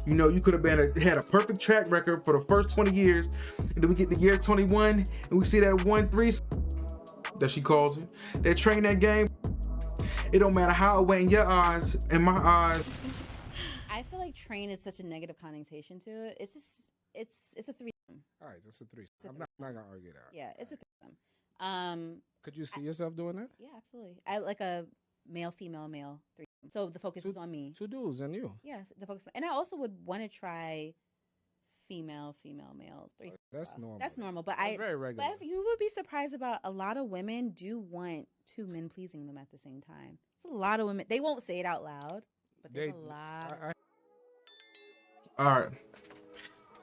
You know, you could have had a perfect track record for the first 20 years, and then we get to year 21, and we see that 1-3 that she calls it, that train that game. It don't matter how it went in your eyes, in my eyes. I feel like train is such a negative connotation to it. It's just, it's a threesome. All right, that's a threesome. I'm not gonna argue that. Yeah, it's a threesome. Could you see yourself doing that? Yeah, absolutely. I like a male, female, male threesome. So the focus is on me. 2 dudes and you. Yeah, the focus, and I also would want to try female, male threesome. That's normal. That's normal, but That's very regular. But you would be surprised about a lot of women do want 2 men pleasing them at the same time. It's a lot of women. They won't say it out loud, but there's a lot. All right.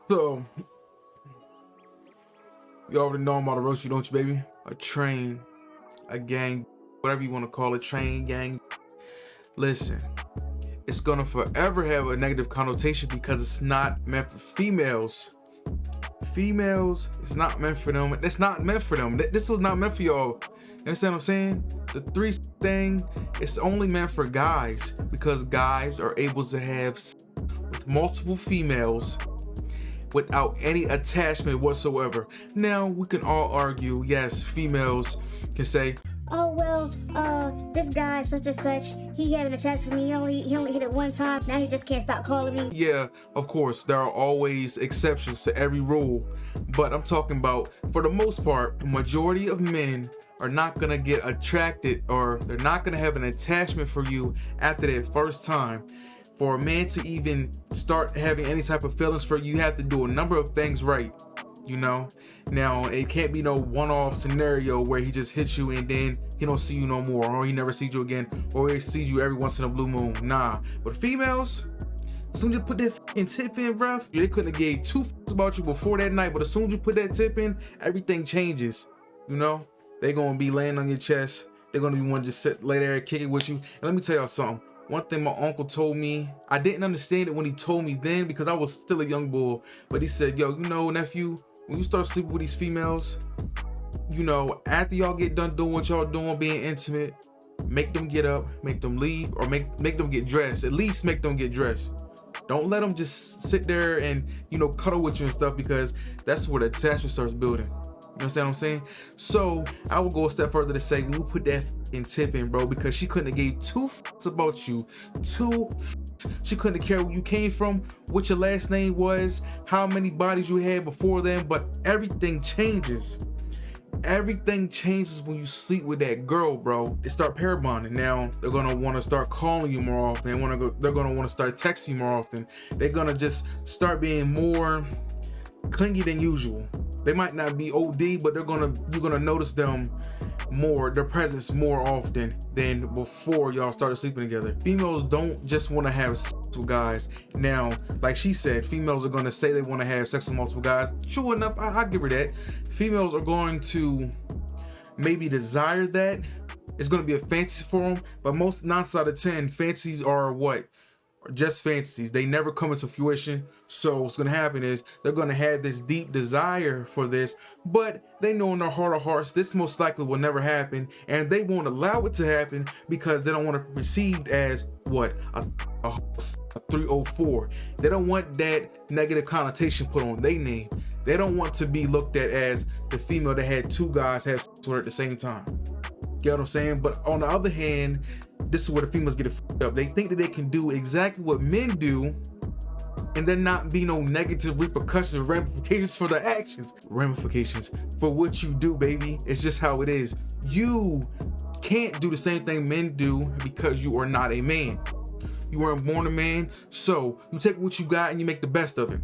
So you already know I'm about to roast you, don't you, baby? A train, a gang, whatever you want to call it, train, gang. Listen, it's gonna forever have a negative connotation because it's not meant for females. Females, it's not meant for them. It's not meant for them. This was not meant for y'all. You understand what I'm saying? The three thing, it's only meant for guys because guys are able to have with multiple females without any attachment whatsoever. Now, we can all argue, yes, females can say, oh, well, this guy, such and such, he had an attachment for me. He only hit it one time. Now he just can't stop calling me. Yeah, of course, there are always exceptions to every rule. But I'm talking about, for the most part, the majority of men are not gonna get attracted, or they're not gonna have an attachment for you after that first time. For a man to even start having any type of feelings for you, you have to do a number of things right, you know? Now, it can't be no one-off scenario where he just hits you and then he don't see you no more, or he never sees you again, or he sees you every once in a blue moon. Nah. But females, as soon as you put that f***ing tip in, bruh, they couldn't have gave 2 f***s about you before that night, but as soon as you put that tip in, everything changes, you know? They gonna be laying on your chest. They're gonna be wanting to just lay there and kick it with you. And let me tell y'all something. One thing my uncle told me, I didn't understand it when he told me then because I was still a young boy, but he said, yo, you know, nephew, when you start sleeping with these females, you know, after y'all get done doing what y'all doing, being intimate, make them get up, make them leave, or make them get dressed. At least make them get dressed. Don't let them just sit there and, you know, cuddle with you and stuff, because that's where the attachment starts building. You understand what I'm saying? So I would go a step further to say, when we put that in tip in, bro, because she couldn't have gave 2 f***s about you. 2 f***s. She couldn't have cared where you came from, what your last name was, how many bodies you had before then, but everything changes. Everything changes when you sleep with that girl, bro. They start pair bonding. Now they're gonna want to start calling you more often. They're gonna want to start texting you more often. They're gonna just start being more clingy than usual. They might not be OD, but you're gonna notice them more, their presence more often than before y'all started sleeping together. Females don't just want to have sex with guys. Now, like she said, females are gonna say they want to have sex with multiple guys. Sure enough, I give her that. Females are going to maybe desire that. It's gonna be a fantasy for them, but most 9 out of 10 fantasies are what? Just fantasies. They never come into fruition. So what's gonna happen is they're gonna have this deep desire for this, but they know in their heart of hearts this most likely will never happen, and they won't allow it to happen because they don't want to be perceived as what? A 304. They don't want that negative connotation put on their name. They don't want to be looked at as the female that had 2 guys have sex with her at the same time. Get what I'm saying? But on the other hand, this is where the females get it f***ed up. They think that they can do exactly what men do, and there not be no negative repercussions, ramifications for their actions. Ramifications for what you do, baby. It's just how it is. You can't do the same thing men do because you are not a man. You weren't born a man, so you take what you got and you make the best of it.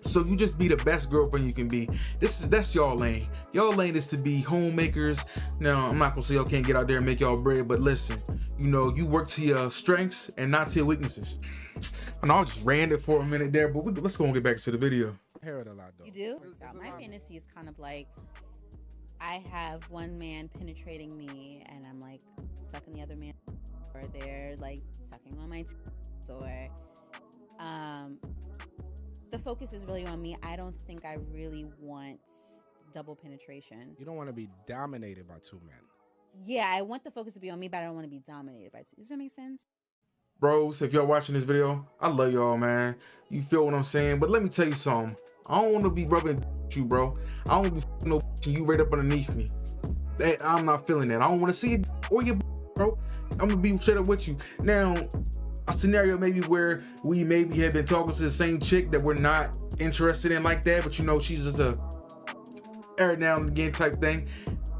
So you just be the best girlfriend you can be. That's y'all lane. Y'all lane is to be homemakers. Now, I'm not gonna say y'all can't get out there and make y'all bread, but listen, you know, you work to your strengths and not to your weaknesses. And I just ran it for a minute there, but let's go and get back to the video. I hear it a lot though. You do? My fantasy is kind of like, I have one man penetrating me and I'm like sucking the other man, or they're like sucking on my tits, or the focus is really on me. I don't think I really want double penetration. You don't want to be dominated by 2 men. Yeah, I want the focus to be on me, but I don't want to be dominated by 2. Does that make sense? bros, if y'all watching this video, I love y'all, man. You feel what I'm saying? But let me tell you something. I don't want to be rubbing you, bro. I don't want to be fucking no you right up underneath me. I'm not feeling that. I don't want to see it or your bro. I'm gonna be straight up with you. Now, a scenario maybe where we maybe have been talking to the same chick that we're not interested in like that, but you know she's just a every now and again type thing.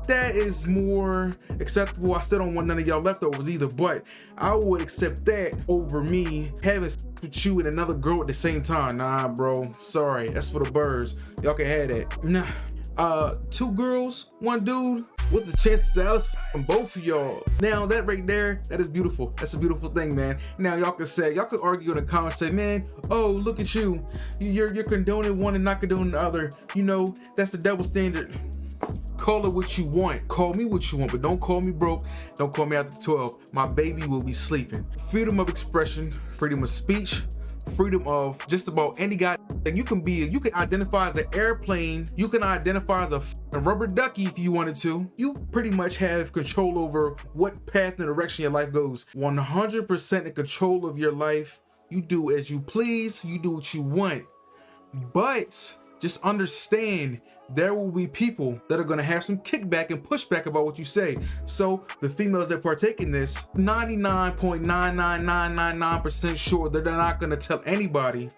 That is more acceptable. I still don't want none of y'all leftovers either, but I would accept that over me having sex with you and another girl at the same time. Nah, bro. Sorry. That's for the birds. Y'all can have that. Nah. 2 girls, 1 dude. What's the chances of Alice from both of y'all? Now that right there, that is beautiful. That's a beautiful thing, man. Now y'all could argue in the comments, say, man, oh, look at you. You're condoning one and not condoning the other. You know, that's the double standard. Call it what you want. Call me what you want, but don't call me broke. Don't call me after 12. My baby will be sleeping. Freedom of expression, freedom of speech, freedom of just about any guy. You can identify as an airplane. You can identify as a rubber ducky if you wanted to. You pretty much have control over what path and direction your life goes. 100% in control of your life. You do as you please. You do what you want. But just understand, there will be people that are going to have some kickback and pushback about what you say. So the females that partake in this, 99.99999% sure that they're not going to tell anybody.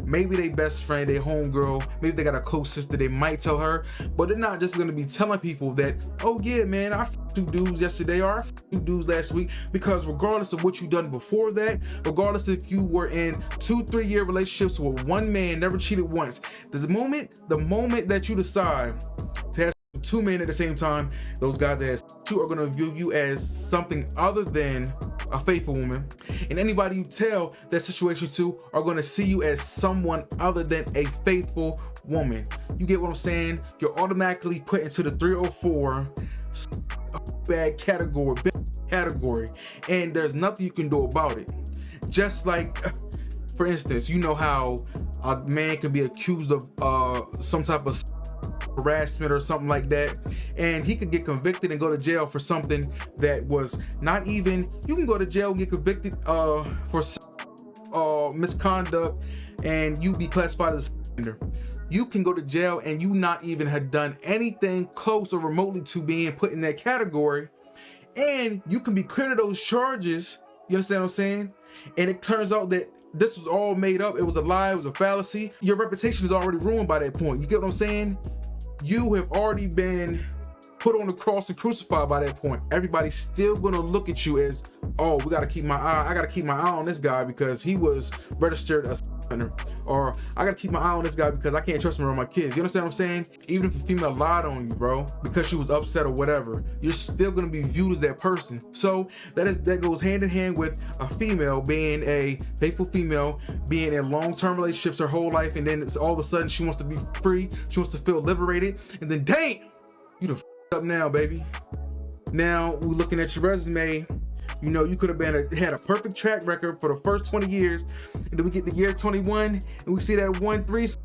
Maybe they best friend, they homegirl, maybe they got a close sister, they might tell her, but they're not just going to be telling people that, oh yeah, man, I f***ed 2 dudes yesterday, or I f***ed 2 dudes last week, because regardless of what you done before that, regardless if you were in 2-3 year relationships with one man, never cheated once, the moment that you decide to have 2 men at the same time, those guys that has 2 are going to view you as something other than a faithful woman, and anybody you tell that situation to are going to see you as someone other than a faithful woman. You get what I'm saying? You're automatically put into the 304 bad category, and there's nothing you can do about it. Just like, for instance, you know how a man can be accused of some type of harassment or something like that, and he could get convicted and go to jail for something that was not even, you can go to jail and get convicted for misconduct and you be classified as a offender. You can go to jail and you not even have done anything close or remotely to being put in that category, and you can be cleared of those charges. You understand what I'm saying? And it turns out that this was all made up. It was a lie. It was a fallacy. Your reputation is already ruined by that point. You get what I'm saying? You have already been put on the cross and crucified by that point. Everybody's still gonna look at you as, oh, I gotta keep my eye on this guy because he was registered as a offender, or I gotta keep my eye on this guy because I can't trust him around my kids. You understand what I'm saying? Even if a female lied on you, bro, because she was upset or whatever, you're still gonna be viewed as that person. So that goes hand in hand with a female being a faithful female, being in long-term relationships her whole life, and then it's all of a sudden she wants to be free, she wants to feel liberated, and then damn, you done up now, baby. Now we're looking at your resume. You know, you could have had a perfect track record for the first 20 years, and then we get to year 21 and we see that 1-3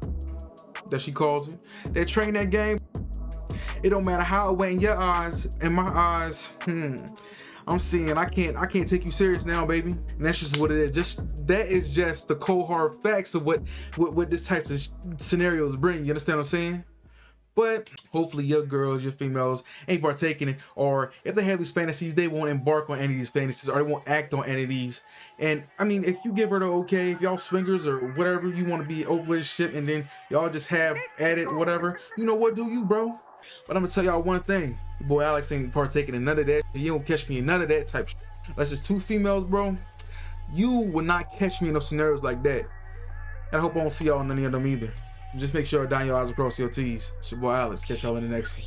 that she calls it, that train that game. It don't matter how it went in your eyes, in my eyes, I'm seeing I can't take you serious now, baby. And that's just what it is. That is just the cold hard facts of what this types of scenarios bring. You understand what I'm saying? But hopefully your girls, your females ain't partaking in, or if they have these fantasies, they won't embark on any of these fantasies, or they won't act on any of these. And I mean, if you give her the okay, if y'all swingers or whatever, you want to be over this shit, and then y'all just have at it, whatever, you know what, do you, bro? But I'm gonna tell y'all one thing, your boy Alex ain't partaking in none of that. You don't catch me in none of that type shit. Unless it's 2 females, bro, you will not catch me in those scenarios like that. And I hope I don't see y'all in any of them either. Just make sure I dot your I's across your T's. It's your boy Alex. Catch y'all in the next one.